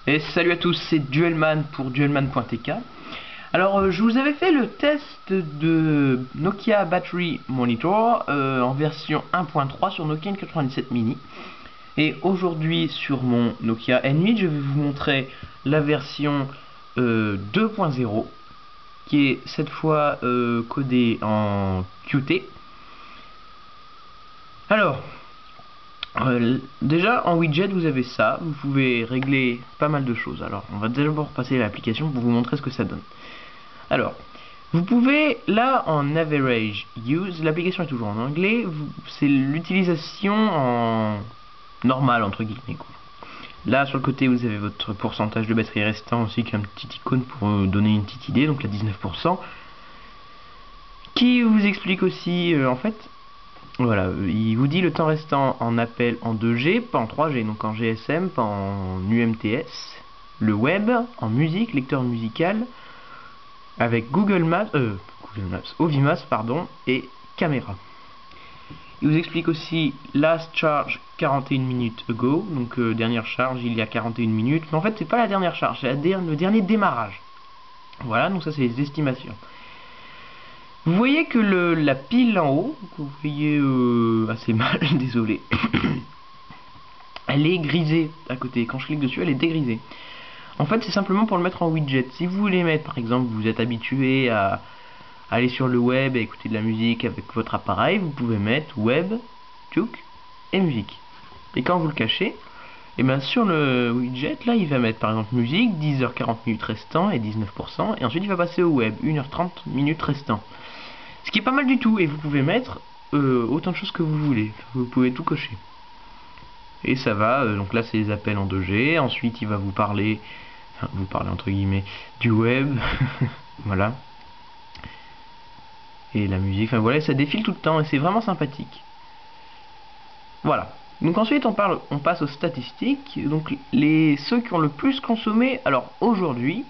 Et salut à tous, c'est Duelman pour duelman.tk. Alors je vous avais fait le test de Nokia Battery Monitor en version 1.3 sur Nokia N97 Mini. Et aujourd'hui sur mon Nokia N8, je vais vous montrer la version 2.0 qui est cette fois codée en Qt. Alors, déjà en widget vous avez ça, vous pouvez régler pas mal de choses. Alors on va d'abord passer à l'application pour vous montrer ce que ça donne. Alors vous pouvez là en average use, l'application est toujours en anglais, c'est l'utilisation en normal entre guillemets quoi. Là sur le côté vous avez votre pourcentage de batterie restant ainsi qu'un petit icône pour donner une petite idée, donc la 19%, qui vous explique aussi en fait. Voilà, il vous dit le temps restant en appel en 2G, pas en 3G, donc en GSM, pas en UMTS, le web, en musique, lecteur musical, avec Google Maps, Ovimaps, pardon, et caméra. Il vous explique aussi last charge 41 minutes ago, donc dernière charge il y a 41 minutes, mais en fait c'est pas la dernière charge, c'est le dernier démarrage. Voilà, donc ça c'est les estimations. Vous voyez que la pile en haut, que vous voyez assez mal, désolé, elle est grisée à côté. Quand je clique dessus, elle est dégrisée. En fait, c'est simplement pour le mettre en widget. Si vous voulez mettre, par exemple, vous êtes habitué à aller sur le web et écouter de la musique avec votre appareil, vous pouvez mettre web, tchouk, et musique. Et quand vous le cachez, et bien sur le widget, là, il va mettre par exemple musique, 10h40 minutes restant et 19%, et ensuite il va passer au web, 1h30 minutes restant. Ce qui est pas mal du tout, et vous pouvez mettre autant de choses que vous voulez, vous pouvez tout cocher. Et ça va, donc là c'est les appels en 2G, ensuite il va vous parler entre guillemets, du web, voilà. Et la musique, enfin voilà, ça défile tout le temps, et c'est vraiment sympathique. Voilà. Donc ensuite on passe aux statistiques, donc ceux qui ont le plus consommé, alors aujourd'hui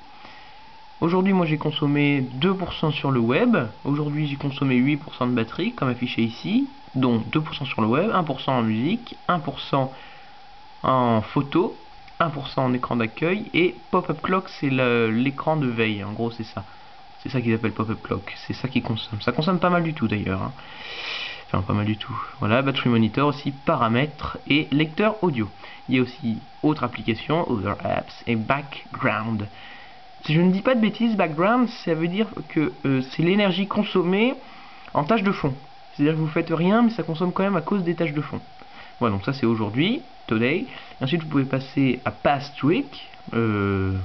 moi j'ai consommé 2% sur le web, aujourd'hui j'ai consommé 8% de batterie comme affiché ici, dont 2% sur le web, 1% en musique, 1% en photo, 1% en écran d'accueil, et pop-up clock c'est l'écran de veille, en gros c'est ça. C'est ça qu'ils appellent pop-up clock, c'est ça qui consomme. Ça consomme pas mal du tout d'ailleurs, hein. Enfin pas mal du tout. Voilà, battery monitor aussi, paramètres et lecteur audio. Il y a aussi autres applications, other apps et background. Si je ne dis pas de bêtises, background, ça veut dire que c'est l'énergie consommée en tâche de fond. C'est-à-dire que vous faites rien, mais ça consomme quand même à cause des tâches de fond. Voilà, donc ça c'est aujourd'hui, today. Et ensuite vous pouvez passer à past week, la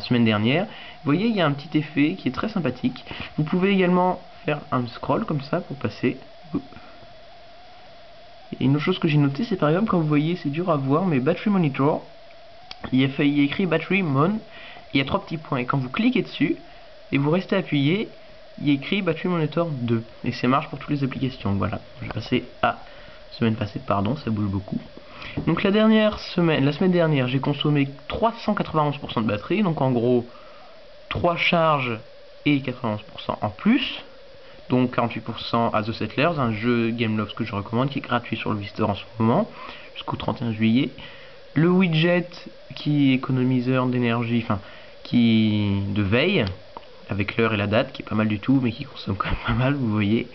semaine dernière. Vous voyez, il y a un petit effet qui est très sympathique. Vous pouvez également faire un scroll comme ça pour passer. Et une autre chose que j'ai noté, c'est par exemple quand vous voyez, c'est dur à voir, mais battery monitor. Il y a écrit Battery Mon, il y a 3 petits points, et quand vous cliquez dessus, et vous restez appuyé, il y a écrit Battery Monitor 2, et ça marche pour toutes les applications. Voilà, je vais passer à semaine passée, pardon, ça bouge beaucoup. Donc la semaine dernière, j'ai consommé 391% de batterie, donc en gros, 3 charges et 91% en plus, donc 48% à The Settlers, un jeu Gameloft que je recommande, qui est gratuit sur le Store en ce moment, jusqu'au 31 juillet. Le widget qui est économiseur d'énergie, enfin qui de veille, avec l'heure et la date, qui est pas mal du tout, mais qui consomme quand même pas mal, vous voyez.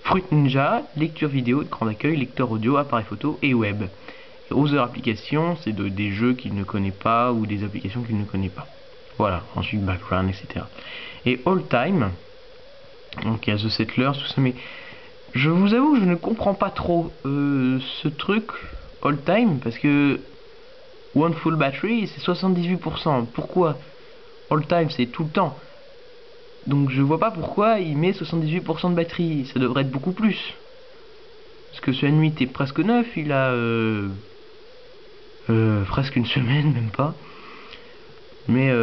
Fruit Ninja, lecture vidéo, écran d'accueil, lecteur audio, appareil photo et web. Et Other applications, c'est des jeux qu'il ne connaît pas ou des applications qu'il ne connaît pas. Voilà, ensuite background, etc. Et all time, donc il y a The Settlers, tout ça, mais je vous avoue que je ne comprends pas trop ce truc all time, parce que One full battery c'est 78%. Pourquoi? All time c'est tout le temps. Donc je vois pas pourquoi il met 78% de batterie. Ça devrait être beaucoup plus. Parce que ce N8 est presque neuf. Il a presque une semaine, même pas. Mais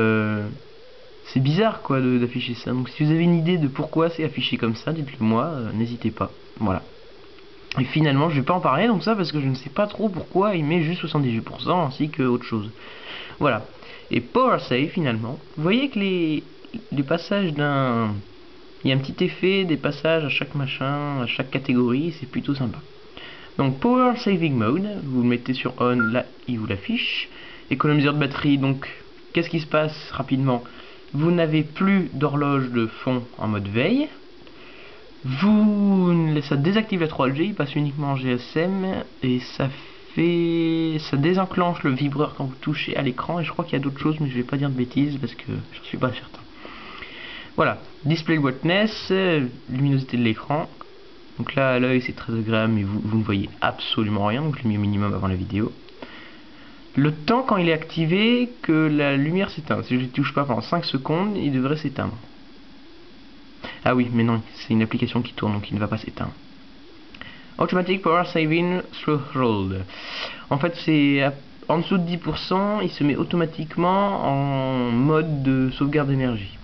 c'est bizarre quoi d'afficher ça. Donc si vous avez une idée de pourquoi c'est affiché comme ça, dites-le moi, n'hésitez pas. Voilà. Et finalement, je vais pas en parler donc ça parce que je ne sais pas trop pourquoi il met juste 78% ainsi que autre chose. Voilà. Et Power Save finalement, vous voyez que les passages d'un... Il y a un petit effet des passages à chaque machin, à chaque catégorie, c'est plutôt sympa. Donc Power Saving Mode, vous le mettez sur On, là il vous l'affiche. économiseur de batterie. Donc qu'est-ce qui se passe rapidement? Vous n'avez plus d'horloge de fond en mode veille. Ça désactive la 3G, il passe uniquement en GSM et ça désenclenche le vibreur quand vous touchez à l'écran. Et je crois qu'il y a d'autres choses, mais je vais pas dire de bêtises parce que je suis pas certain. Voilà, display brightness, luminosité de l'écran. Donc là à l'œil c'est très agréable, mais vous ne voyez absolument rien, donc je l'ai mis au minimum avant la vidéo. Le temps quand il est activé, que la lumière s'éteint. Si je ne touche pas pendant 5 secondes, il devrait s'éteindre. Ah oui, mais non, c'est une application qui tourne, donc il ne va pas s'éteindre. Automatic Power Saving Threshold. En fait, c'est en dessous de 10%, il se met automatiquement en mode de sauvegarde d'énergie.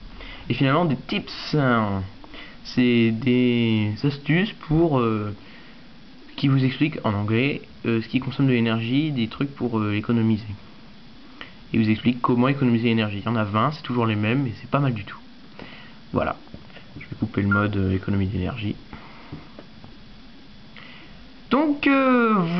Et finalement, des tips, c'est des astuces pour qui vous expliquent en anglais ce qui consomme de l'énergie, des trucs pour économiser. Et vous explique comment économiser l'énergie. Il y en a 20, c'est toujours les mêmes, mais c'est pas mal du tout. Voilà. Je vais couper le mode économie d'énergie. Donc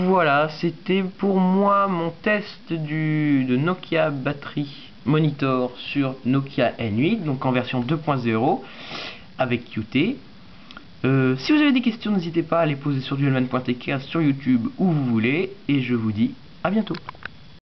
voilà, c'était pour moi mon test de Nokia Battery Monitor sur Nokia N8, donc en version 2.0 avec Qt. Si vous avez des questions, n'hésitez pas à les poser sur duelman.tk, sur YouTube, où vous voulez, et je vous dis à bientôt.